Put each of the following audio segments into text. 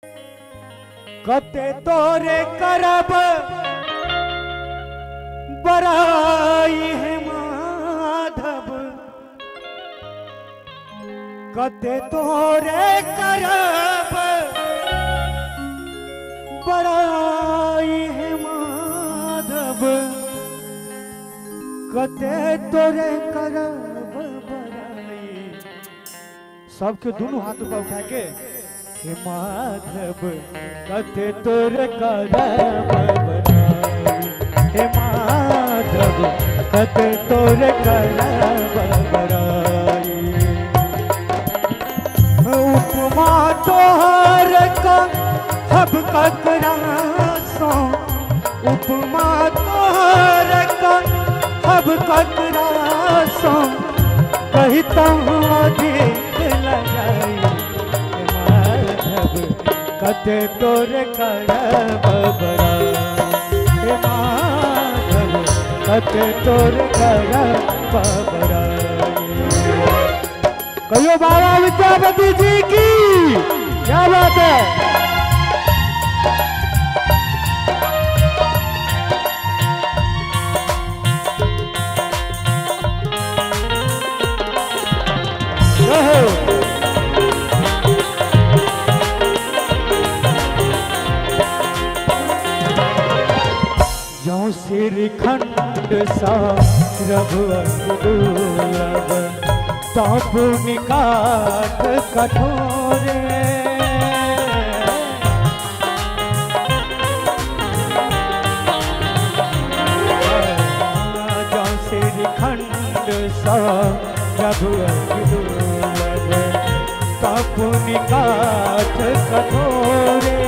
कते तोरे करब बड़ाई है माधव, कते तोरे करब बड़ाई है माधव, कते तोरे करब बड़ाई। सबके दोनों हाथ ऊपर उठा के हे माधव कते तोरे करब बड़ाई, हे माधव कते तोरे करब बड़ाई। उपमा तोहर का हब ककरा सो, उपमा तोहर का हब ककरा सो, कहता हूँ अधिक लगाई। कते तोरे करब बड़ाई, हे माधव कते तोरे करब बड़ाई। कहियो बाबा विद्यापति जी की क्या बात है। श्रीखंड सा रघुवंश ताप निकाट कठोरे, जो श्रीखंड सा रघुवंश ताप निकाट कठोरे,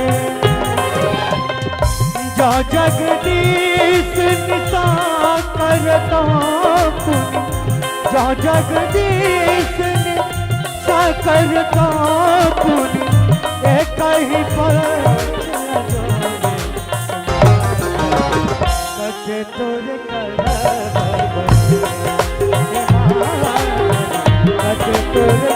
जो जगदीश निशा करता पुनि, जो जगदीश निशा करता पुनि, एक ही पर कते तोरे करब कते तोरे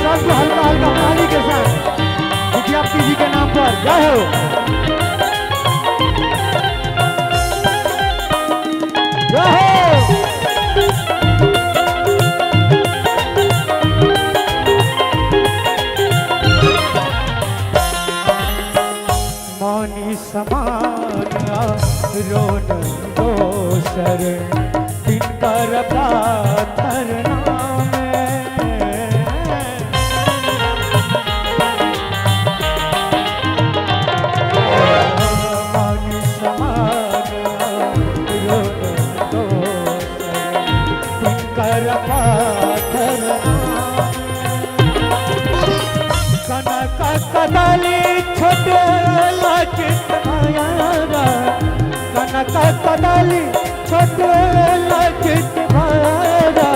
सबको हल्का हल्का पानी के साथ विद्यापति जी के नाम पर जय हो। जय हो। मौनी समान रोन दोसर तिनकर पाथर नाम, कदली छोटे लचित भयारा, कनक कदली छोटे लचित भयारा,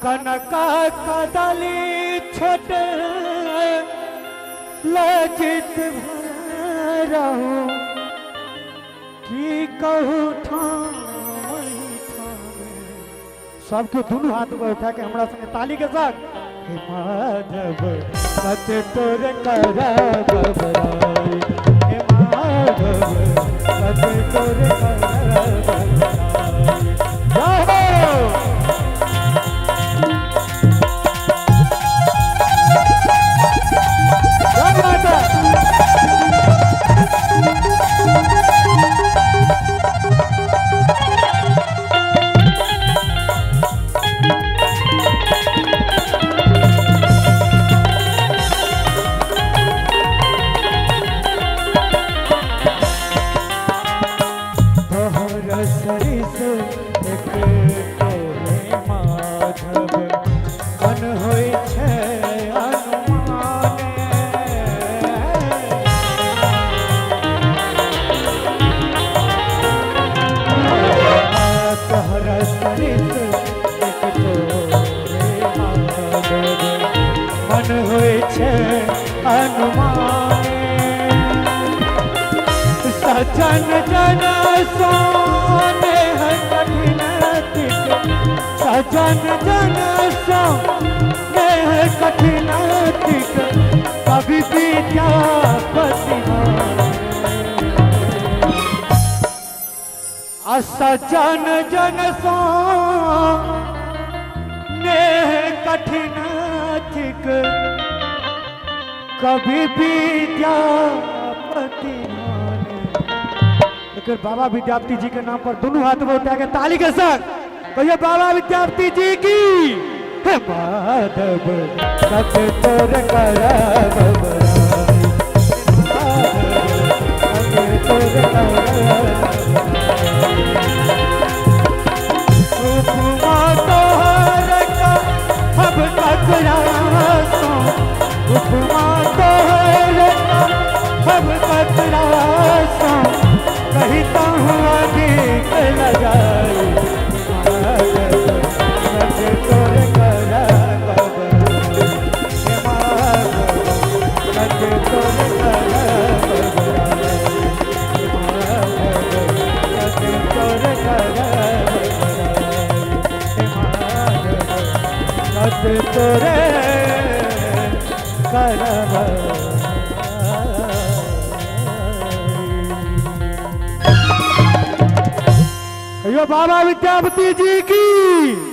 कनक कदली छोटे लचित भयारा, की कहूँ सबके दोनों हाथ पर उठा के हमारा संगे ताली के साथ हे माधव कते तोरे करब बड़ाई, हे माधव कते तोरे करब बड़ाई। सजन जन सोने है कठिन तिक सजन जन सोने है कठिन तिक कभी विद्यापति सजन जन सोने है कठिन तिक कभी विद्यापति लेकिन बाबा विद्यापति जी के नाम पर दोनों हाथ में उठा के ताली के साथ कहिए बाबा विद्यापति जी की हे माधव सत तोर करब उपमा तोहर का अब ककरासो उपमा तोहर का अब ककरासो कहता हूँ अधिक लगाई तोर करब तोर तोरे करब बाबा विद्यापति जी की